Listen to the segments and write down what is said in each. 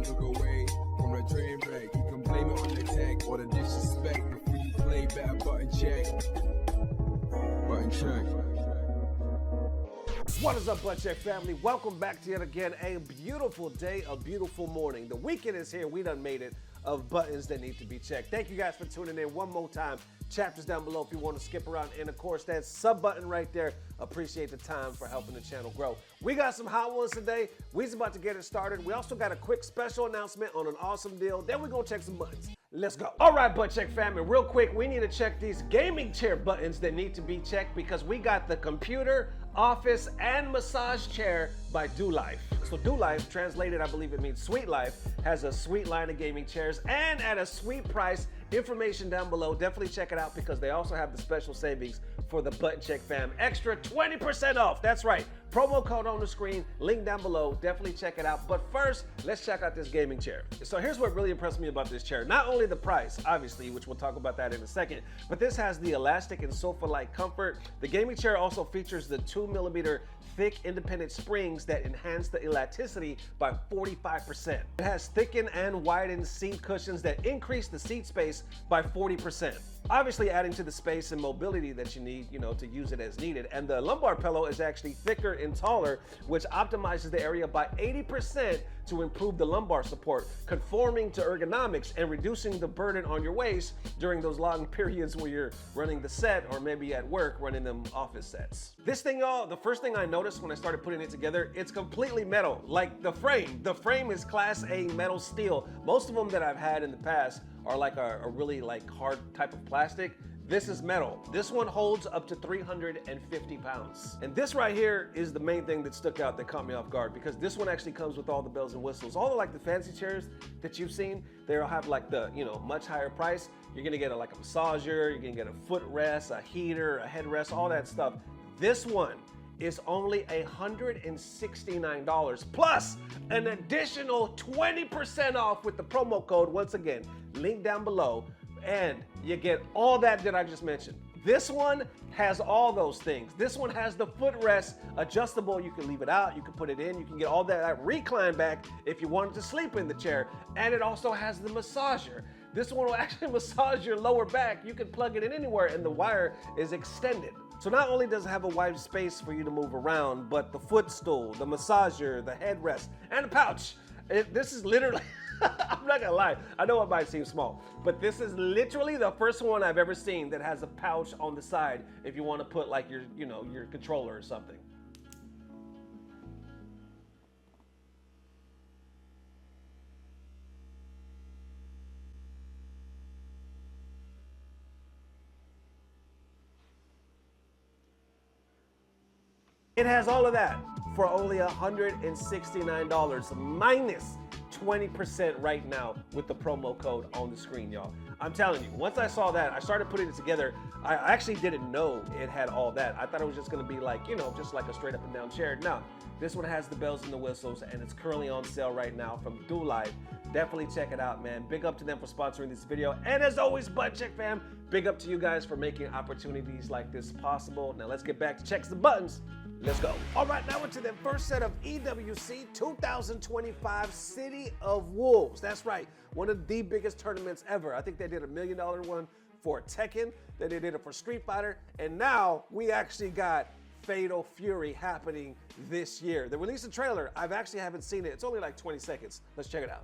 took away from the train wreck. You can blame it on the tech or the disrespect. Before you play, better button check. Button check. What is up, Butt Check family? Welcome back to yet again a beautiful day, a beautiful morning. The weekend is here. We done made it of buttons that need to be checked. Thank you guys for tuning in one more time. Chapters down below if you want to skip around. And of course, that sub button right there. Appreciate the time for helping the channel grow. We got some hot ones today. We's about to get it started. We also got a quick special announcement on an awesome deal. Then we're going to check some buttons. Let's go. All right, Butt Check family, real quick, we need to check these gaming chair buttons that need to be checked because we got the computer, office, and massage chair by DouxLife. So DouxLife, translated, I believe it means sweet life, has a sweet line of gaming chairs and at a sweet price. Information down below. Definitely check it out because they also have the special savings for the Button Check fam. Extra 20% off. That's right. Promo code on the screen, link down below. Definitely check it out. But first, let's check out this gaming chair. So here's what really impressed me about this chair. Not only the price, obviously, which we'll talk about that in a second, but this has the elastic and sofa-like comfort. The gaming chair also features the 2mm thick independent springs that enhance the elasticity by 45%. It has thickened and widened seat cushions that increase the seat space by 40%. Obviously adding to the space and mobility that you need, to use it as needed. And the lumbar pillow is actually thicker and taller, which optimizes the area by 80% to improve the lumbar support, conforming to ergonomics and reducing the burden on your waist during those long periods where you're running the set or maybe at work running them office sets. This thing, y'all, the first thing I noticed when I started putting it together, it's completely metal. Like the frame. The frame is Class A metal steel. Most of them that I've had in the past are like a really hard type of plastic. This is metal. This one holds up to 350 pounds. And this right here is the main thing that stuck out, that caught me off guard, because this one actually comes with all the bells and whistles. All the fancy chairs that you've seen, they'll have the, much higher price. You're gonna get a massager, you're gonna get a footrest, a heater, a headrest, all that stuff. This one is only $169 plus an additional 20% off with the promo code, once again, link down below, and you get all that I just mentioned. This one has all those things. This one has the footrest adjustable. You can leave it out, you can put it in, you can get all that recline back if you wanted to sleep in the chair. And it also has the massager. This one will actually massage your lower back. You can plug it in anywhere and the wire is extended. So not only does it have a wide space for you to move around, but the footstool, the massager, the headrest, and the pouch. This is literally, I'm not gonna lie, I know it might seem small, but this is literally the first one I've ever seen that has a pouch on the side if you want to put your, your controller or something. It has all of that for only $169 minus 20% right now with the promo code on the screen, y'all. I'm telling you, once I saw that, I started putting it together. I actually didn't know it had all that. I thought it was just gonna be just like a straight up and down chair. No, this one has the bells and the whistles, and it's currently on sale right now from DouxLife. Definitely check it out, man. Big up to them for sponsoring this video. And as always, Butt Check fam, big up to you guys for making opportunities like this possible. Now let's get back to check some buttons. Let's go. All right, now into the first set of EWC 2025 City of Wolves. That's right, one of the biggest tournaments ever. I think they did $1 million one for Tekken, then they did it for Street Fighter, and now we actually got Fatal Fury happening this year. They released a trailer. I actually haven't seen it. It's only 20 seconds. Let's check it out.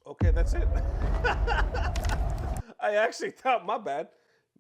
Okay, that's it. I actually thought, my bad.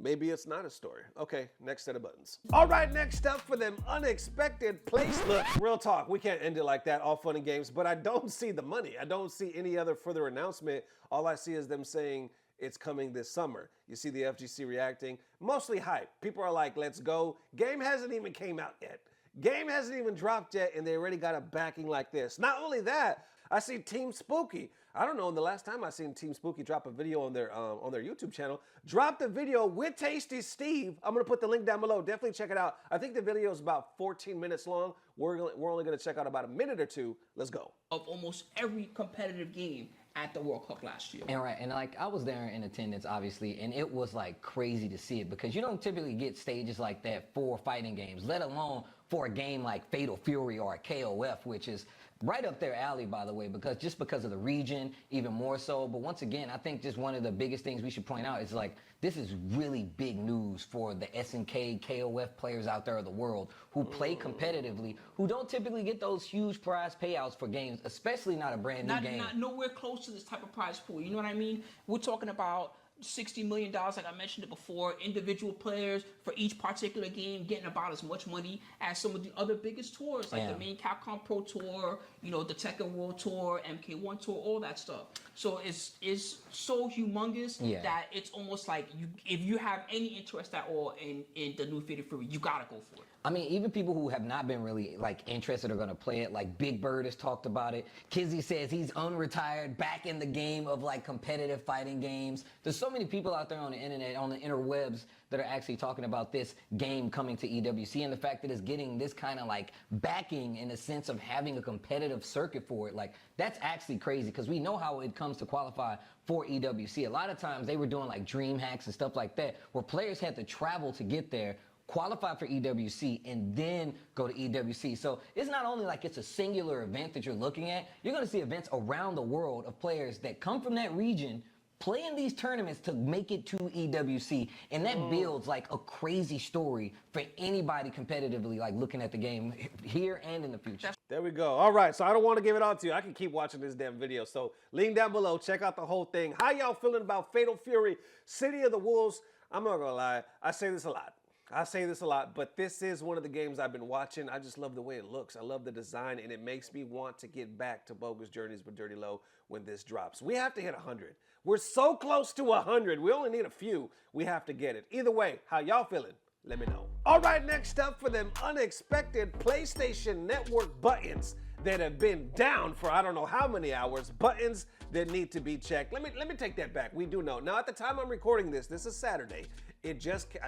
Maybe it's not a story. Okay, next set of buttons. All right, next up for them unexpected place. Look, real talk, we can't end it like that, all fun and games, but I don't see the money. I don't see any other further announcement. All I see is them saying it's coming this summer. You see the FGC reacting, mostly hype. People are like, let's go. Game hasn't even came out yet. Game hasn't even dropped yet, and they already got a backing like this. Not only that, I see Team Spooky. I don't know, the last time I seen Team Spooky drop a video on their YouTube channel, dropped a video with Tasty Steve. I'm gonna put the link down below. Definitely check it out. I think the video is about 14 minutes long. We're only gonna check out about a minute or two. Let's go. Of almost every competitive game at the World Cup last year. And like I was there in attendance, obviously, and it was like crazy to see it because you don't typically get stages like that for fighting games, let alone for a game like Fatal Fury or a KOF, which is right up their alley, by the way, because of the region, even more so. But once again, I think just one of the biggest things we should point out is like this is really big news for the SNK, KOF players out there of the world who play competitively, who don't typically get those huge prize payouts for games, especially not a brand new game. Not nowhere close to this type of prize pool. You know what I mean? We're talking about $60 million, like I mentioned it before, individual players for each particular game getting about as much money as some of the other biggest tours, like the main Capcom Pro Tour, you know, the Tekken World Tour, MK1 Tour, all that stuff. So it's so humongous that it's almost like if you have any interest at all in the new Fatal Fury, you gotta go for it. I mean, even people who have not been really like interested are gonna play it. Like Big Bird has talked about it. Kizzy says he's unretired, back in the game of like competitive fighting games. There's so many people out there on the internet, on the interwebs, that are actually talking about this game coming to EWC and the fact that it's getting this kind of like backing in the sense of having a competitive circuit for it. Like that's actually crazy because we know how it comes to qualify for EWC. A lot of times they were doing like dream hacks and stuff like that where players had to travel to get there, qualify for EWC, and then go to EWC. So it's not only like it's a singular event that you're looking at, you're going to see events around the world of players that come from that region playing these tournaments to make it to EWC, and that builds like a crazy story for anybody competitively like looking at the game here and in the future. There we go. All right, so I don't want to give it all to you. I can keep watching this damn video. So link down below, check out the whole thing. How y'all feeling about Fatal Fury, City of the Wolves? I'm not gonna lie, I say this a lot, but this is one of the games I've been watching. I just love the way it looks. I love the design, and it makes me want to get back to Bogus Journeys with Dirty Low when this drops. We have to hit 100. We're so close to 100. We only need a few. We have to get it. Either way, how y'all feeling? Let me know. All right, next up for them unexpected PlayStation Network buttons that have been down for I don't know how many hours, buttons that need to be checked. Let me take that back. We do know. Now, at the time I'm recording this is Saturday. I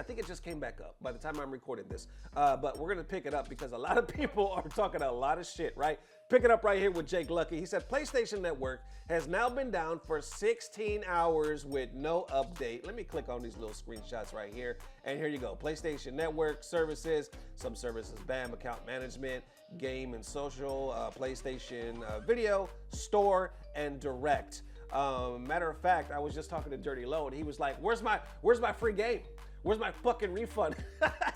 think it just came back up by the time I'm recording this. But we're gonna pick it up because a lot of people are talking a lot of shit, right? Pick it up right here with Jake Lucky. He said PlayStation Network has now been down for 16 hours with no update. Let me click on these little screenshots right here. And here you go. PlayStation Network services, some services, BAM, account management, game and social, PlayStation video, store, and direct. Matter of fact, I was just talking to Dirty Low, and he was like, where's my free game? Where's my fucking refund?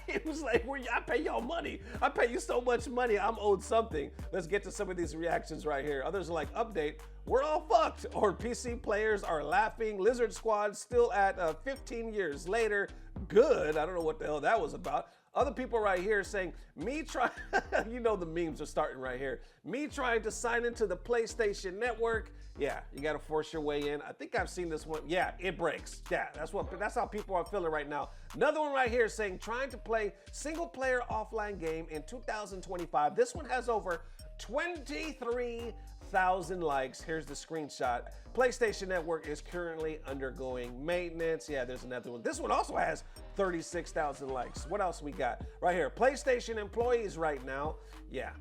He was like, I pay y'all money. I pay you so much money. I'm owed something. Let's get to some of these reactions right here. Others are like, update, we're all fucked. Or PC players are laughing. Lizard Squad still at 15 years later. Good. I don't know what the hell that was about. Other people right here saying, you know the memes are starting right here. Me trying to sign into the PlayStation Network. Yeah, you gotta force your way in. I think I've seen this one. Yeah, it breaks. Yeah, that's how people are feeling right now. Another one right here saying, trying to play single player offline game in 2025. This one has over 23,000 likes. Here's the screenshot. PlayStation Network is currently undergoing maintenance. Yeah, there's another one. This one also has 36,000 likes. What else we got? Right here, PlayStation employees right now. Yeah,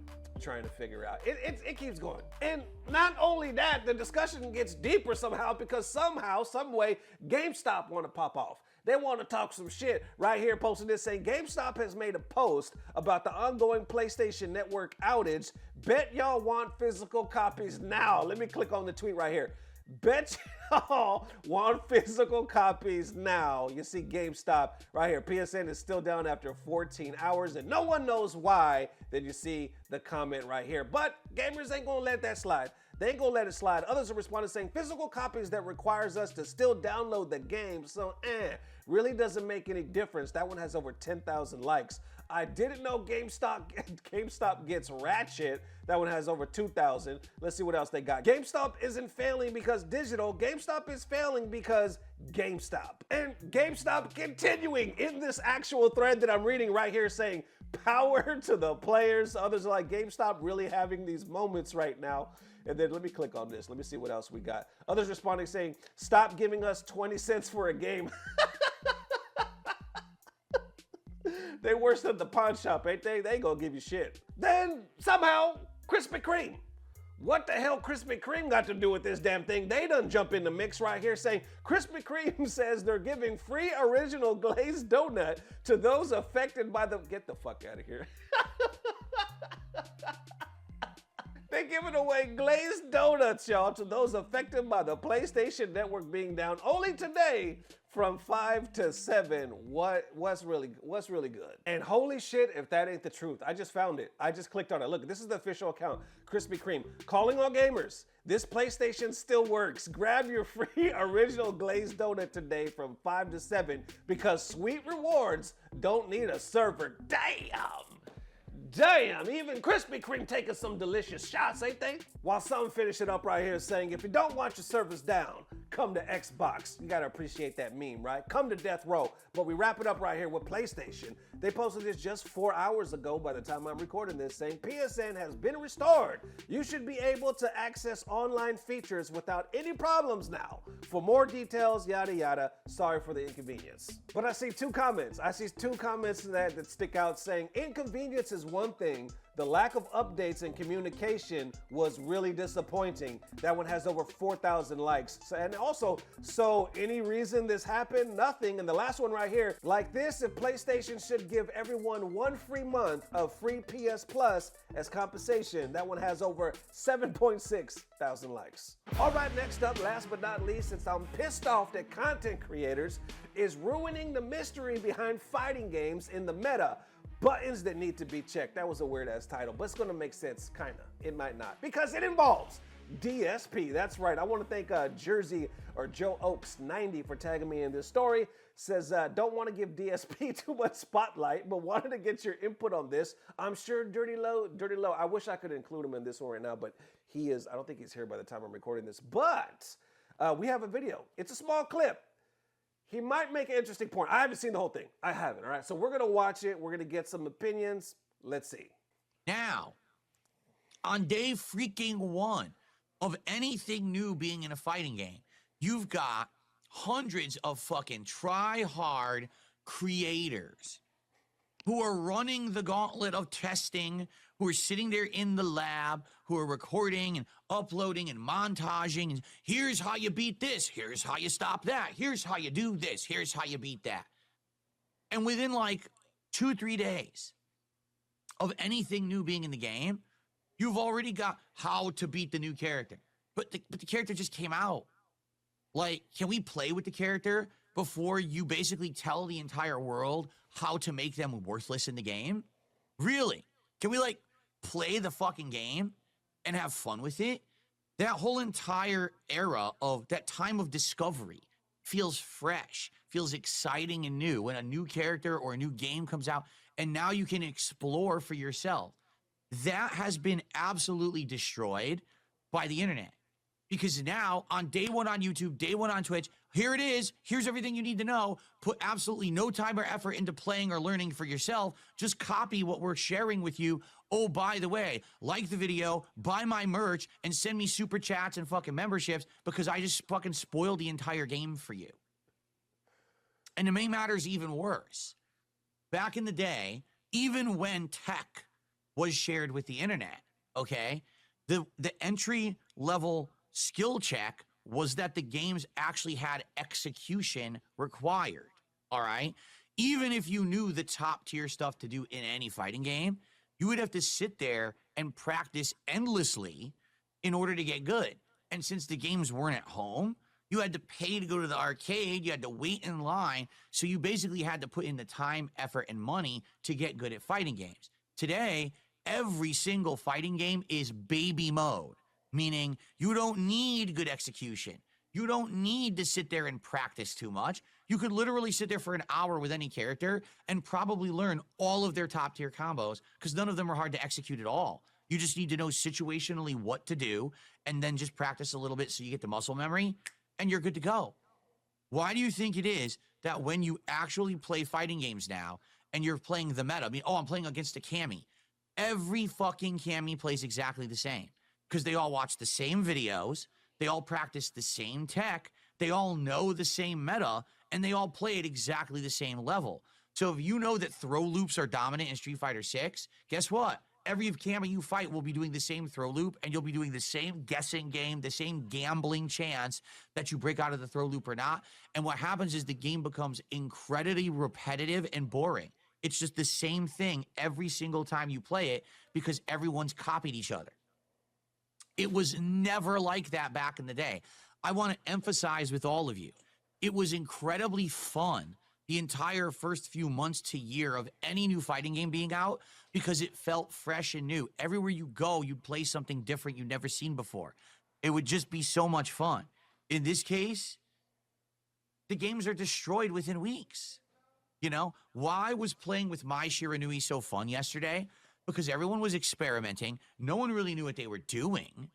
trying to figure out. It keeps going. And not only that, the discussion gets deeper somehow because somehow, some way, GameStop want to pop off. They want to talk some shit. Right here, posting this saying, GameStop has made a post about the ongoing PlayStation Network outage. Bet y'all want physical copies now. Let me click on the tweet right here. Bet y'all want physical copies now. You see GameStop right here. PSN is still down after 14 hours and no one knows why. Then you see the comment right here. But gamers ain't gonna let that slide. They ain't gonna let it slide. Others are responding saying physical copies that requires us to still download the game. So really doesn't make any difference. That one has over 10,000 likes. I didn't know GameStop gets ratchet. That one has over 2,000. Let's see what else they got. GameStop isn't failing because digital. GameStop is failing because GameStop. And GameStop continuing in this actual thread that I'm reading right here saying, power to the players. Others are like, GameStop really having these moments right now. And then let me click on this. Let me see what else we got. Others responding saying, stop giving us 20 cents for a game. They worse than the pawn shop, ain't they? They gonna give you shit. Then somehow, Krispy Kreme. What the hell Krispy Kreme got to do with this damn thing? They done jump in the mix right here saying, Krispy Kreme says they're giving free original glazed donut to those affected by the, get the fuck out of here. They're giving away glazed donuts, y'all, to those affected by the PlayStation Network being down only today from 5 to 7. What's really good? And holy shit, if that ain't the truth. I just found it. I just clicked on it. Look, this is the official account. Krispy Kreme. Calling all gamers. This PlayStation still works. Grab your free original glazed donut today from 5 to 7 because sweet rewards don't need a server. Damn, even Krispy Kreme taking some delicious shots, ain't they? While some finish it up right here saying, if you don't want your servers down, come to Xbox. You gotta appreciate that meme, right? Come to death row. But we wrap it up right here with PlayStation. They posted this just 4 hours ago by the time I'm recording this saying PSN has been restored. You should be able to access online features without any problems now. For more details, yada yada, sorry for the inconvenience. But I see two comments. I see two comments that stick out saying inconvenience is one thing. The lack of updates and communication was really disappointing. That one has over 4,000 likes. And also, so any reason this happened? Nothing. And the last one right here, like this, if PlayStation should give everyone 1 free month of free PS Plus as compensation. That one has over 7.6 thousand likes. All right, next up, last but not least, since I'm pissed off that content creators is ruining the mystery behind fighting games in the meta. Buttons that need to be checked. That was a weird ass title, but it's gonna make sense, kinda. It might not, because it involves DSP. That's right. I want to thank Jersey or Joe Oaks 90 for tagging me in this story. Says, don't want to give DSP too much spotlight, but wanted to get your input on this. I'm sure Dirty Low, I wish I could include him in this one right now, but he is, I don't think he's here by the time I'm recording this, but we have a video. It's a small clip. He might make an interesting point. I haven't seen the whole thing. I haven't, all right? So we're gonna watch it. We're gonna get some opinions. Let's see. Now, on day freaking 1 of anything new being in a fighting game, you've got hundreds of fucking try-hard creators who are running the gauntlet of testing, who are sitting there in the lab, who are recording and uploading and montaging. And here's how you beat this. Here's how you stop that. Here's how you do this. Here's how you beat that. And within like 2-3 days of anything new being in the game, you've already got how to beat the new character. But the character just came out. Like, can we play with the character before you basically tell the entire world how to make them worthless in the game? Really? Can we, like, play the fucking game and have fun with it? That whole entire era of that time of discovery feels fresh, feels exciting and new when a new character or a new game comes out, and now you can explore for yourself. That has been absolutely destroyed by the internet. Because now, on day 1 on YouTube, day 1 on Twitch, here it is. Here's everything you need to know. Put absolutely no time or effort into playing or learning for yourself. Just copy what we're sharing with you. Oh, by the way, like the video, buy my merch, and send me super chats and fucking memberships because I just fucking spoiled the entire game for you. And to make matters even worse, back in the day, even when tech was shared with the internet, okay, the entry level skill check was that the games actually had execution required, all right? Even if you knew the top tier stuff to do in any fighting game, you would have to sit there and practice endlessly in order to get good. And since the games weren't at home, you had to pay to go to the arcade, you had to wait in line, so you basically had to put in the time, effort, and money to get good at fighting games. Today, every single fighting game is baby mode. Meaning you don't need good execution. You don't need to sit there and practice too much. You could literally sit there for an hour with any character and probably learn all of their top tier combos because none of them are hard to execute at all. You just need to know situationally what to do and then just practice a little bit so you get the muscle memory and you're good to go. Why do you think it is that when you actually play fighting games now and you're playing the meta, I mean, oh, I'm playing against a Cammy. Every fucking Cammy plays exactly the same because they all watch the same videos, they all practice the same tech, they all know the same meta, and they all play at exactly the same level. So if you know that throw loops are dominant in Street Fighter 6, guess what? Every Cammy you fight will be doing the same throw loop, and you'll be doing the same guessing game, the same gambling chance that you break out of the throw loop or not. And what happens is the game becomes incredibly repetitive and boring. It's just the same thing every single time you play it because everyone's copied each other. It was never like that back in the day. I want to emphasize with all of you, it was incredibly fun the entire first few months to year of any new fighting game being out because it felt fresh and new. Everywhere you go, you'd play something different you'd never seen before. It would just be so much fun. In this case, the games are destroyed within weeks. You know, why was playing with Mai Shiranui so fun yesterday? Because everyone was experimenting. No one really knew what they were doing,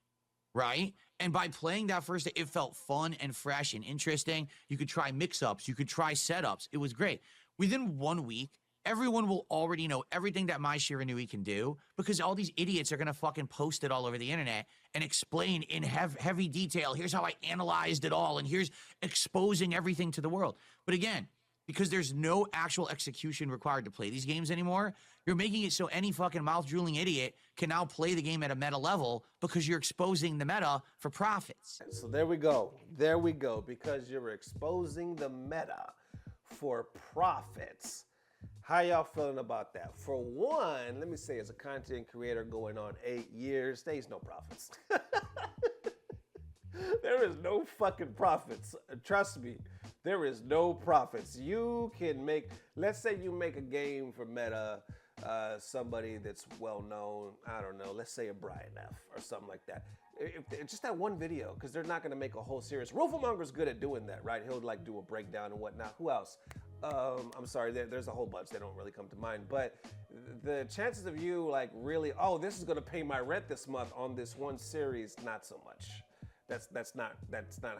right? And by playing that first day, it felt fun and fresh and interesting. You could try mix-ups. You could try setups. It was great. Within 1 week, everyone will already know everything that Mai Shiranui can do because all these idiots are going to fucking post it all over the internet and explain in heavy detail, here's how I analyzed it all, and here's exposing everything to the world. But again, because there's no actual execution required to play these games anymore, you're making it so any fucking mouth-drooling idiot can now play the game at a meta level because you're exposing the meta for profits. So there we go. There we go. Because you're exposing the meta for profits. How y'all feeling about that? For one, let me say, as a content creator going on 8 years, there's no profits. There is no fucking profits. Trust me, there is no profits. You can make, let's say you make a game for meta, somebody that's well known, I don't know, let's say a Brian F or something like that. If just that one video, because they're not gonna make a whole series. Rooflemonger's good at doing that, right? He'll like do a breakdown and whatnot. Who else? I'm sorry, there's a whole bunch. They don't really come to mind, but the chances of you like really, oh, this is gonna pay my rent this month on this one series, not so much. That's not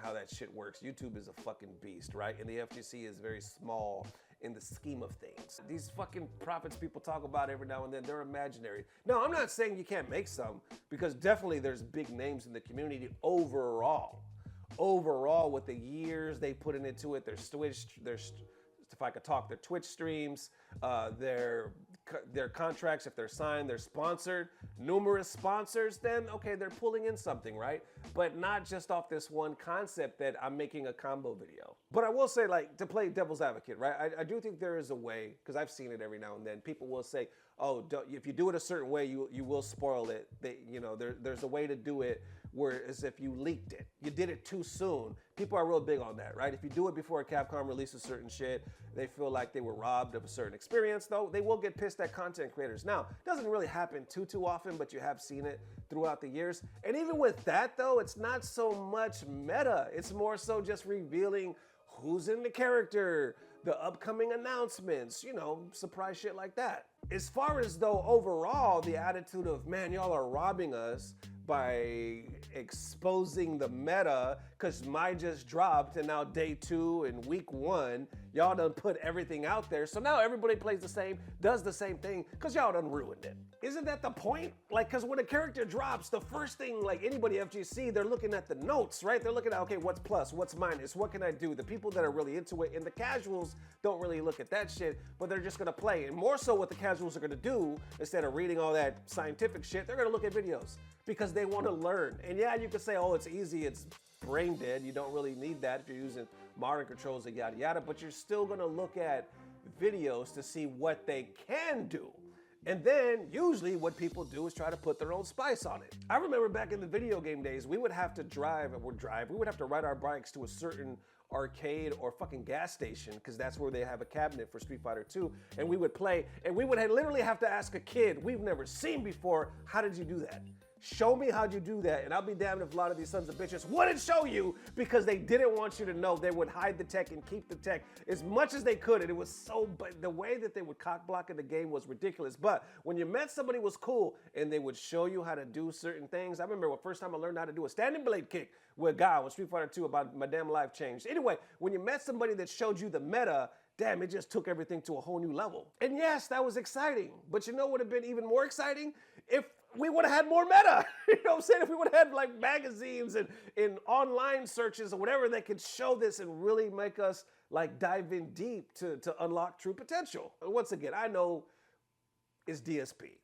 how that shit works. YouTube is a fucking beast, right? And the FGC is very small in the scheme of things. These fucking profits people talk about every now and then, they're imaginary. No, I'm not saying you can't make some, because definitely there's big names in the community overall. Overall, with the years they put into it, their Twitch, if I could talk, their Twitch streams, their contracts, if they're signed, they're sponsored, numerous sponsors, then okay, they're pulling in something, right? But not just off this one concept that I'm making a combo video. But I will say, like, to play devil's advocate, right? I do think there is a way, because I've seen it every now and then, people will say, oh, if you do it a certain way, you will spoil it. There's a way to do it whereas if you leaked it, you did it too soon. People are real big on that, right? If you do it before Capcom releases certain shit, they feel like they were robbed of a certain experience, though they will get pissed at content creators. Now, it doesn't really happen too often, but you have seen it throughout the years. And even with that, though, it's not so much meta. It's more so just revealing who's in the character, the upcoming announcements, surprise shit like that. As far as though overall, the attitude of, man, y'all are robbing us by exposing the meta, because mine just dropped and now day 2 and week 1, y'all done put everything out there. So now everybody plays the same, does the same thing, because y'all done ruined it. Isn't that the point? Like, because when a character drops, the first thing, like anybody FGC, they're looking at the notes, right? They're looking at, okay, what's plus, what's minus, what can I do? The people that are really into it, and the casuals don't really look at that shit, but they're just gonna play. And more so what the casuals are gonna do, instead of reading all that scientific shit, they're gonna look at videos because they wanna learn. And yeah, you could say, oh, it's easy, it's brain dead, you don't really need that if you're using modern controls and yada yada, but you're still gonna look at videos to see what they can do. And then usually what people do is try to put their own spice on it. I remember back in the video game days, we would have to we would have to ride our bikes to a certain arcade or fucking gas station, because that's where they have a cabinet for Street Fighter 2, and we would play, and we would literally have to ask a kid we've never seen before, how did you do that? show me how you do that, and I'll be damned if a lot of these sons of bitches wouldn't show you because they didn't want you to know. They would hide the tech and keep the tech as much as they could, and it was so, but the way that they would cock block in the game was ridiculous. But when you met somebody who was cool and they would show you how to do certain things, I remember the first time I learned how to do a standing blade kick with Guy with Street Fighter 2, about my damn life changed. Anyway, when you met somebody that showed you the meta, damn, it just took everything to a whole new level. And yes, that was exciting, but you know what would have been even more exciting? If we would have had more meta. You know what I'm saying? If we would have had like magazines and online searches or whatever that could show this and really make us like dive in deep to unlock true potential. And once again, I know it's DSP.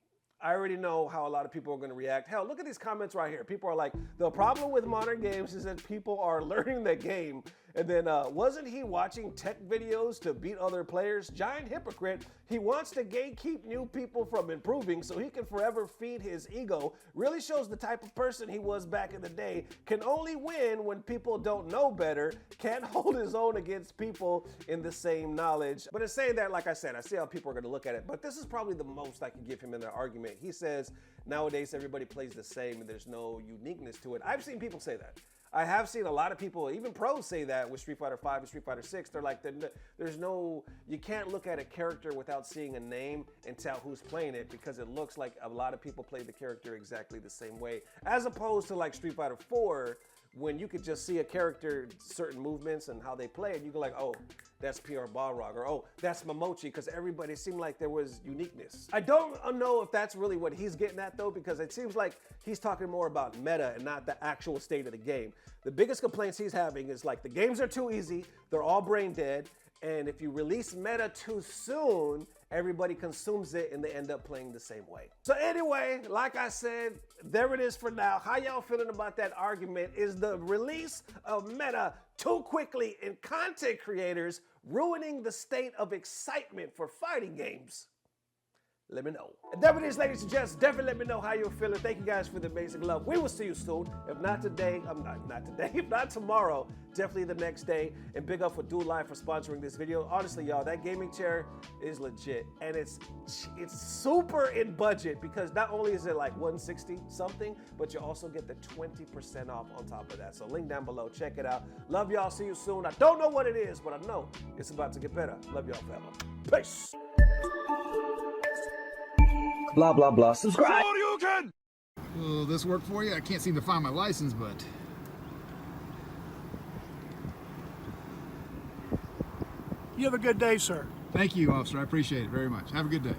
I already know how a lot of people are going to react. Hell, look at these comments right here. People are like, the problem with modern games is that people are learning the game. And then, wasn't he watching tech videos to beat other players? Giant hypocrite. He wants to gatekeep new people from improving so he can forever feed his ego. Really shows the type of person he was back in the day. Can only win when people don't know better. Can't hold his own against people in the same knowledge. But in saying that, like I said, I see how people are going to look at it. But this is probably the most I can give him in their argument. He says, nowadays everybody plays the same and there's no uniqueness to it. I've seen people say that. I have seen a lot of people, even pros, say that with Street Fighter 5 and Street Fighter 6. They're like, there's no, you can't look at a character without seeing a name and tell who's playing it because it looks like a lot of people play the character exactly the same way. As opposed to like Street Fighter 4, when you could just see a character, certain movements and how they play it, you go like, oh, that's PR Balrog, or oh, that's Momochi, because everybody seemed like there was uniqueness. I don't know if that's really what he's getting at though, because it seems like he's talking more about meta and not the actual state of the game. The biggest complaints he's having is like the games are too easy, they're all brain dead, and if you release meta too soon, everybody consumes it and they end up playing the same way. So anyway, like I said, there it is for now. How y'all feeling about that argument? Is the release of meta too quickly in content creators ruining the state of excitement for fighting games? Let me know. And there it is, ladies and gents. Definitely let me know how you're feeling. Thank you guys for the amazing love. We will see you soon. If not today, not today, if not tomorrow, definitely the next day. And big up for DouxLife for sponsoring this video. Honestly, y'all, that gaming chair is legit. And it's super in budget because not only is it like $160 something, but you also get the 20% off on top of that. So link down below, check it out. Love y'all, see you soon. I don't know what it is, but I know it's about to get better. Love y'all, fella. Peace. Blah, blah, blah. Subscribe. Will this work for you? I can't seem to find my license, but... You have a good day, sir. Thank you, officer. I appreciate it very much. Have a good day.